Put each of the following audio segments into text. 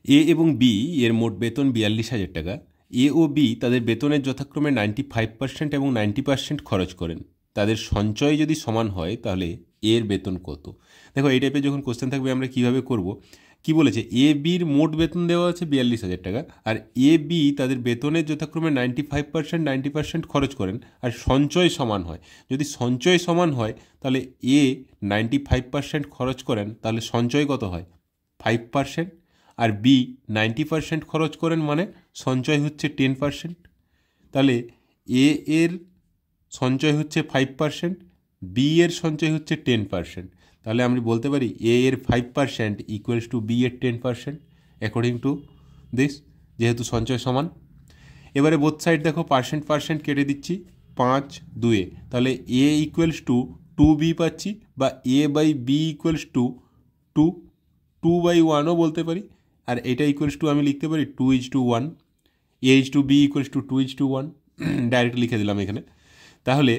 এ এবং বি এর মোট বেতন 42,000 টাকা। এ ও বি তাদের বেতনের যথাক্রমে 95% এবং 90% খরচ করেন। তাদের সঞ্চয় যদি সমান হয় তাহলে এর বেতন কত? দেখো এই টাইপের যখন কোশ্চেন থাকবে আমরা কিভাবে করব, কি বলেছে, এ বির মোট বেতন দেওয়া আছে 42,000 টাকা, আর এ বি তাদের বেতনের যথাক্রমে 95% 90% খরচ করেন, আর সঞ্চয় সমান হয়। যদি সঞ্চয় সমান হয় তাহলে এ 95% খরচ করেন, তাহলে সঞ্চয় কত হয়? 5%। আর বি 90% খরচ করেন, মানে সঞ্চয় হচ্ছে 10%। তাহলে এ এর সঞ্চয় হচ্ছে 5%, বি এর সঞ্চয় হচ্ছে 10%। তাহলে আমরা বলতে পারি এ এর 5% ইকুয়ালস টু বি এর 10% অ্যাকর্ডিং টু দিস, যেহেতু সঞ্চয় সমান। এবারে বোথ সাইড দেখো পার্সেন্ট পার্সেন্ট কেটে দিচ্ছি 5 2-এ, তাহলে এ ইকুয়ালস টু 2b পাচ্ছি, বা এ বাই বি ইকুয়ালস টু 2/1ও বলতে পারি। আর এটা ইকুয়ালস টু আমি লিখতে পারি 2:1, a/b ইকুয়ালস টু 2:1, ডাইরেক্ট লিখে দিলাম এখানে। তাহলে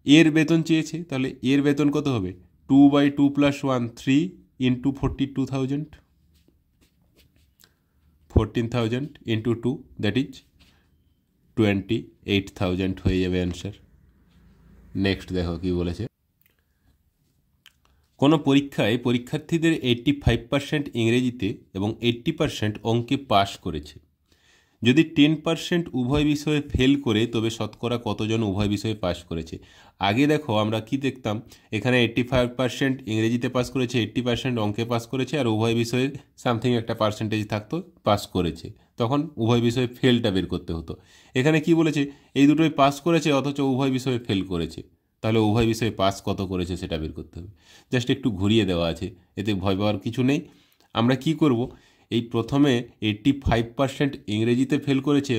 এর বেতন চেয়েছে, তাহলে এর বেতন কত হবে? 2/2 + 1 3 ইন্টু 42,000, 14,000 ইন্টু 2, দ্যাট ইজ 28,000 হয়ে যাবে অ্যান্সার। নেক্সট দেখো কি বলেছে, কোনো পরীক্ষায় পরীক্ষার্থীদের 85% ইংরেজিতে এবং 80% অঙ্কে পাশ করেছে। যদি 10% উভয় বিষয়ে ফেল করে তবে শতকরা কতজন উভয় বিষয়ে পাস করেছে? আগে দেখো আমরা কি দেখতাম, এখানে 85% ইংরেজিতে পাস করেছে, 80% অঙ্কে পাস করেছে, আর উভয় বিষয়ে সামথিং একটা পার্সেন্টেজ থাকতো পাস করেছে, তখন উভয় বিষয়ে ফেলটা বের করতে হতো। এখানে কি বলেছে, এই দুটোই পাস করেছে অথচ উভয় বিষয়ে ফেল করেছে, তাহলে উভয় বিষয়ে পাস কত করেছে সেটা বের করতে হবে। জাস্ট একটু ঘুরিয়ে দেওয়া আছে, এতে ভয় পাওয়ার কিছু নেই। আমরা কি করব, এই প্রথমে 85% ইংরেজিতে ফেল করেছে,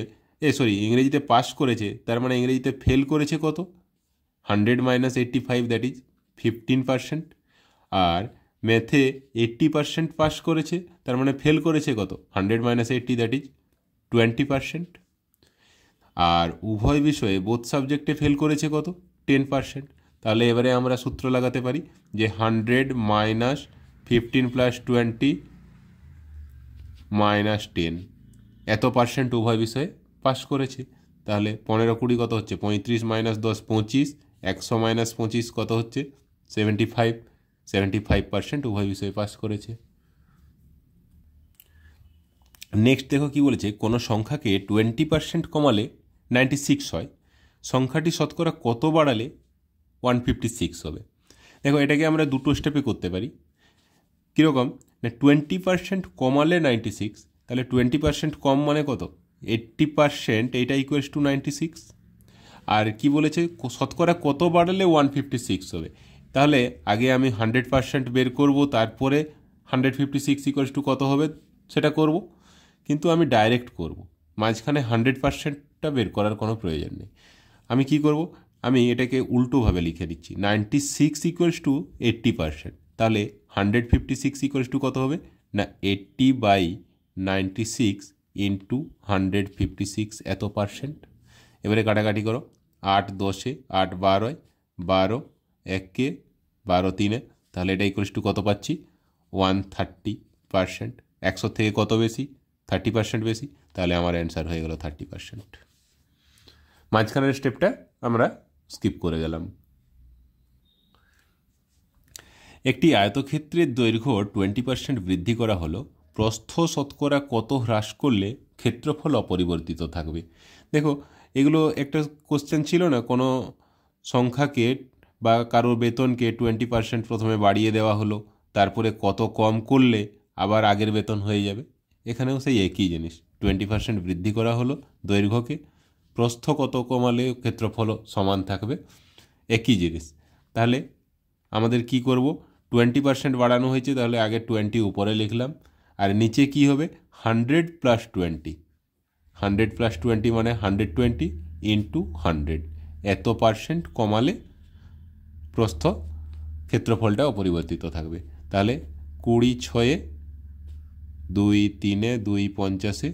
ইংরেজিতে পাস করেছে, তার মানে ইংরেজিতে ফেল করেছে কত? 100 - 85, দ্যাট ইজ 15%। আর ম্যাথে 80% পাস করেছে, তার মানে ফেল করেছে কত? 100 - 80, দ্যাট ইজ 20%। আর উভয় বিষয়ে বোথ সাবজেক্টে ফেল করেছে কত? 10%। তাহলে এবারে আমরা সূত্র লাগাতে পারি যে 100 - 15 + 20 -10, এত পার্সেন্ট উভয় বিষয়ে পাস করেছে। তাহলে 15 20 কত হচ্ছে? 35 - 10 25, 100 - 25 কত হচ্ছে? 75, 75% উভয় বিষয়ে পাস করেছে। নেক্সট দেখো কি বলেছে, কোনো সংখ্যাকে 20% কমালে 96 হয়, সংখ্যাটি শতকরা কত বাড়ালে 156 হবে? দেখো এটাকে আমরা দুটো স্টেপে করতে পারি। কীরকম না, 20% কমালে 96, তাহলে 20% কম মানে কত? 80%, এইটা ইকুয়ালস টু 96। আর কি বলেছে, শতকরা কত বাড়ালে 156 হবে? তাহলে আগে আমি 100% বের করব, তারপরে 156 ইকুয়ালস টু কত হবে সেটা করব, কিন্তু আমি ডাইরেক্ট করব, মাঝখানে 100%টা বের করার কোনো প্রয়োজন নেই। আমি কি করব, আমি এটাকে উল্টোভাবে লিখে দিচ্ছি, 96 ইকুয়ালস টু 80%। তাহলে 156 ইকুয়ালস টু কত হবে না, 80/96 ইন্টু 156, এত পার্সেন্ট। এবারে কাটাকাটি করো, 8 10-এ 8 12-এ 12, 1-কে 12 3-এ, তাহলে এটা ইকুয়ালস টু কত পাচ্ছি? 130%। 100 থেকে কত বেশি? 30% বেশি, তাহলে আমার অ্যান্সার হয়ে গেল 30%। মাঝখানের স্টেপটা আমরা স্কিপ করে গেলাম। একটি আয়তক্ষেত্রের দৈর্ঘ্য 20% বৃদ্ধি করা হলো, প্রস্থ শতকরা কত হ্রাস করলে ক্ষেত্রফল অপরিবর্তিত থাকবে? দেখো এগুলো একটা কোশ্চেন ছিল না, কোনো সংখ্যাকে বা কারোর বেতনকে 20% প্রথমে বাড়িয়ে দেওয়া হলো, তারপরে কত কম করলে আবার আগের বেতন হয়ে যাবে। এখানেও সেই একই জিনিস, 20% বৃদ্ধি করা হলো দৈর্ঘ্যকে, প্রস্থ কত কমালে ক্ষেত্রফল সমান থাকবে, একই জিনিস। তাহলে আমাদের কি করব, 20% বাড়ানো হয়েছে, তাহলে আগে 20 উপরে লিখলাম, আর নিচে কি হবে? 100 + 20, 100 + 20 মানে 120 ইন্টু 100, এত পার্সেন্ট কমালে প্রস্থ ক্ষেত্রফলটা অপরিবর্তিত থাকবে। তাহলে 20 6-এ 2 3-এ 2 50-এ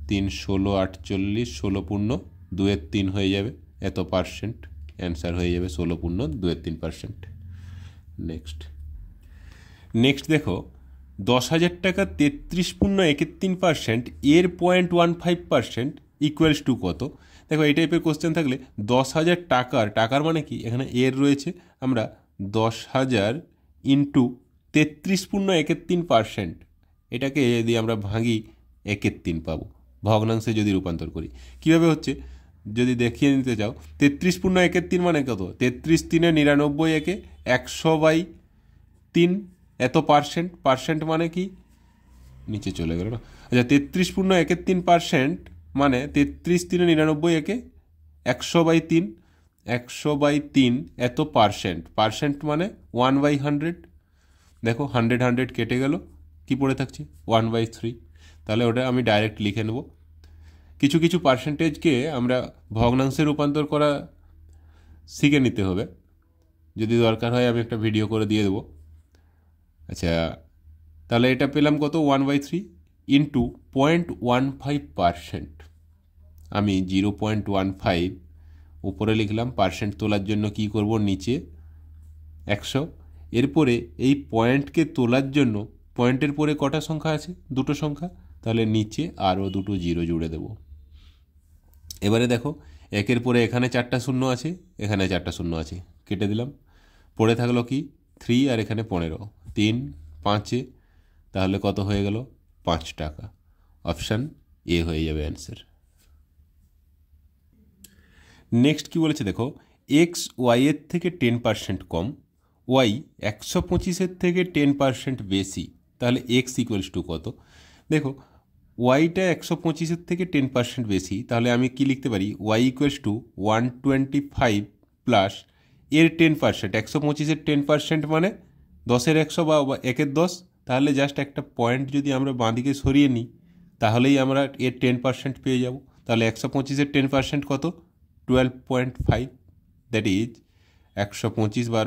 3 16 48, 16 পূর্ণ 2-এর 3 হয়ে যাবে, এত পার্সেন্ট অ্যান্সার হয়ে যাবে 16 পূর্ণ 2-এর 3%। নেক্সট দেখো, 10,000 টাকা 33.31% এর 0.15% ইকুয়ালস টু কত? দেখো এই টাইপের কোশ্চেন থাকলে 10,000 টাকার মানে কি, এখানে এর রয়েছে, আমরা 10,000 ইন্টু 33.31%, এটাকে যদি আমরা ভাঙি 1/3 পাবো, ভগ্নাংশে যদি রূপান্তর করি। কীভাবে হচ্ছে যদি দেখিয়ে নিতে চাও, 33.31 মানে কত? 33 3 99 একে 100/3 এত পার্সেন্ট মানে কি, নিচে চলে গেল না। আচ্ছা, 33.31% মানে 33 3 99 একে 100/3, 100/3 এত পার্সেন্ট মানে 1/100। দেখো 100 কেটে গেল, কি পড়ে থাকছে 1/3। তাহলে ওটা আমি ডাইরেক্ট লিখে নেব। কিছু কিছু পার্সেন্টেজকে আমরা ভগ্নাংশে রূপান্তর করা শিখে নিতে হবে, যদি দরকার হয় আমি একটা ভিডিও করে দিয়ে দেবো। আচ্ছা, তাহলে এটা পেলাম কত? 1/3 ইন্টু 0.15%। আমি 0.15 উপরে লিখলাম, পার্সেন্ট তোলার জন্য কি করব, নিচে 100। এরপরে এই পয়েন্টকে তোলার জন্য পয়েন্টের পরে কটা সংখ্যা আছে? দুটো সংখ্যা, তাহলে নিচে আরও দুটো জিরো জুড়ে দেব। এবারে দেখো, একের পরে এখানে 4টা শূন্য আছে, এখানে 4টা শূন্য আছে, কেটে দিলাম। পড়ে থাকলো কি 3, আর এখানে 15, 3 5, তাহলে কত হয়ে গেল? 5 টাকা। অপশান এ হয়ে যাবে অ্যান্সার। নেক্সট কি বলেছে দেখো, এক্স ওয়াইয়ের থেকে 10% কম, ওয়াই 125-এর থেকে 10% বেশি, তাহলে এক্স ইকুয়ালস টু কত? দেখো ওয়াইটা 125-এর থেকে 10% বেশি, তাহলে আমি কি লিখতে পারি? ওয়াই ইকুয়ালস টু 125 প্লাস এর 10%, 125-এর 10% মানে 10-এর 100 বা 1-এর 10, তাহলে জাস্ট একটা পয়েন্ট যদি আমরা বাঁদিকে সরিয়ে নিই তাহলেই আমরা এর 10% পেয়ে যাব। তাহলে 125-এর 10% কত? 12.5, দ্যাট ইজ 125 ×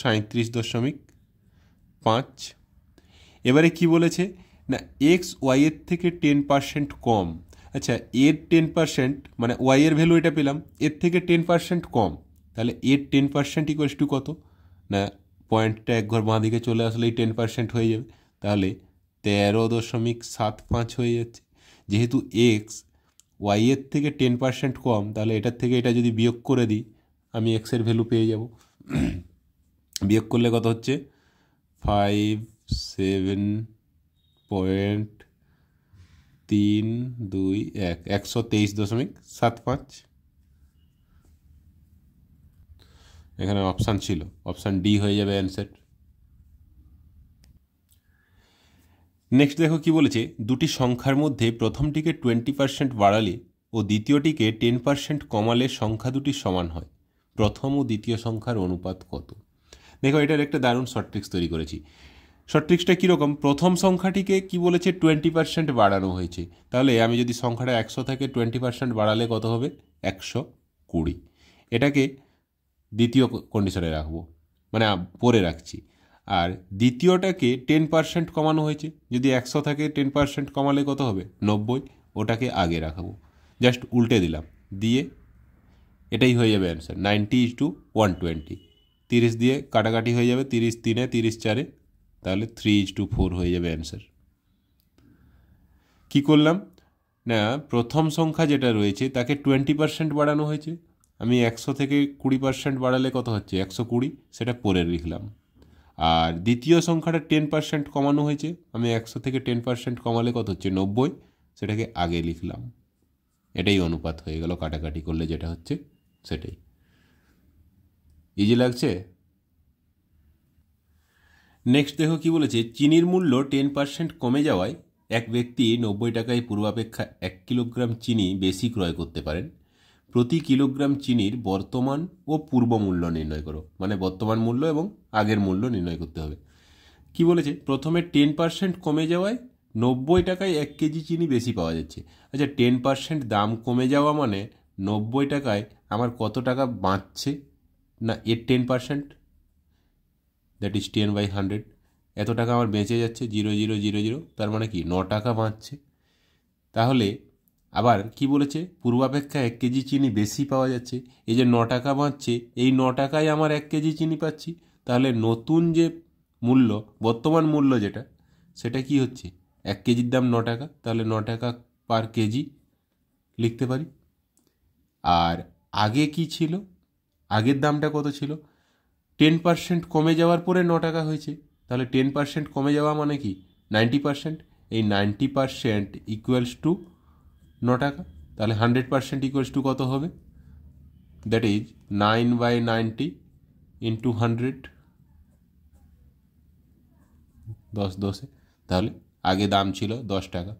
137.5। এবারে কি বলেছে না, এক্স ওয়াইয়ের থেকে 10% কম। আচ্ছা, এর 10% মানে ওয়াইয়ের ভ্যালু এটা পেলাম, এর থেকে 10% কম, তাহলে এর 10% ইকুয়ালস টু কত? না, পয়েন্টটা এক ঘর বাঁ দিকে চলে আসলেই 10% হয়ে যাবে, তাহলে 13.75 হয়ে যাচ্ছে। যেহেতু এক্স ওয়াইয়ের থেকে 10% কম, তাহলে এটার থেকে এটা যদি বিয়োগ করে দিই আমি এক্সের ভ্যালু পেয়ে যাব। বিয়োগ করলে কত হচ্ছে? 57.321, 123.75। এখানে অপশান ছিল, অপশান ডি হয়ে যাবে অ্যান্সার। নেক্সট দেখো কি বলেছে, দুটি সংখ্যার মধ্যে প্রথমটিকে 20% বাড়ালে ও দ্বিতীয়টিকে 10% কমালে সংখ্যা দুটি সমান হয়, প্রথম ও দ্বিতীয় সংখ্যার অনুপাত কত? দেখো এটার একটা দারুণ শর্ট ট্রিক্স তৈরি করেছি। শর্ট ট্রিক্সটা কীরকম? প্রথম সংখ্যাটিকে কি বলেছে? 20% বাড়ানো হয়েছে, তাহলে আমি যদি সংখ্যাটা 100 থেকে 20% বাড়ালে কত হবে? 120। এটাকে দ্বিতীয় কন্ডিশনে রাখবো, মানে পরে রাখছি। আর দ্বিতীয়টাকে 10% কমানো হয়েছে, যদি 100 থাকে 10% কমালে কত হবে? 90, ওটাকে আগে রাখাবো, জাস্ট উল্টে দিলাম, দিয়ে এটাই হয়ে যাবে অ্যান্সার। 90:120, 30 দিয়ে কাটাকাটি হয়ে যাবে, 30 3 30 4, তাহলে 3:4 হয়ে যাবে অ্যান্সার। কী করলাম না, প্রথম সংখ্যা যেটা রয়েছে তাকে 20% বাড়ানো হয়েছে, আমি 100 থেকে 20% বাড়ালে কত হচ্ছে? 120, সেটা পরে লিখলাম। আর দ্বিতীয় সংখ্যাটা 10% কমানো হয়েছে, আমি 100 থেকে 10% কমালে কত হচ্ছে? 90, সেটাকে আগে লিখলাম। এটাই অনুপাত হয়ে গেল, কাটাকাটি করলে যেটা হচ্ছে সেটাই। ইজি লাগছে? নেক্সট দেখো কি বলেছে, চিনির মূল্য 10% কমে যাওয়ায় এক ব্যক্তি 90 টাকায় পূর্বাপেক্ষা 1 কিলোগ্রাম চিনি বেশি ক্রয় করতে পারেন। প্রতি কিলোগ্রাম চিনির বর্তমান ও পূর্ব মূল্য নির্ণয় করো, মানে বর্তমান মূল্য এবং আগের মূল্য নির্ণয় করতে হবে। কি বলেছে? প্রথমে 10% কমে যাওয়ায় 90 টাকায় 1 কেজি চিনি বেশি পাওয়া যাচ্ছে। আচ্ছা, 10% দাম কমে যাওয়া মানে 90 টাকায় আমার কত টাকা বাঁচছে? না, এর 10%, দ্যাট ইজ 10/100, এত টাকা আমার বেঁচে যাচ্ছে, 0,000, তার মানে কি 9 টাকা বাঁচছে। তাহলে আবার কি বলেছে? পূর্বাপেক্ষা 1 কেজি চিনি বেশি পাওয়া যাচ্ছে, এই যে 9 টাকা বাঁচছে, এই 9 টাকায় আমার 1 কেজি চিনি পাচ্ছি। তাহলে নতুন যে মূল্য, বর্তমান মূল্য যেটা, সেটা কি হচ্ছে, 1 কেজির দাম 9 টাকা, তাহলে 9 টাকা পার কেজি লিখতে পারি। আর আগে কি ছিল, আগের দামটা কত ছিল, 10% কমে যাওয়ার পরে 9 টাকা হয়েছে, তাহলে 10% কমে যাওয়া মানে কি 90%, এই 90% ইকুয়ালস টু 9 টাকা, তাহলে 100% ইকুয়ালস টু কত হবে, দ্যাট ইজ 9/90 ইন্টু 100, 10 10, তাহলে আগে দাম ছিল 10 টাকা,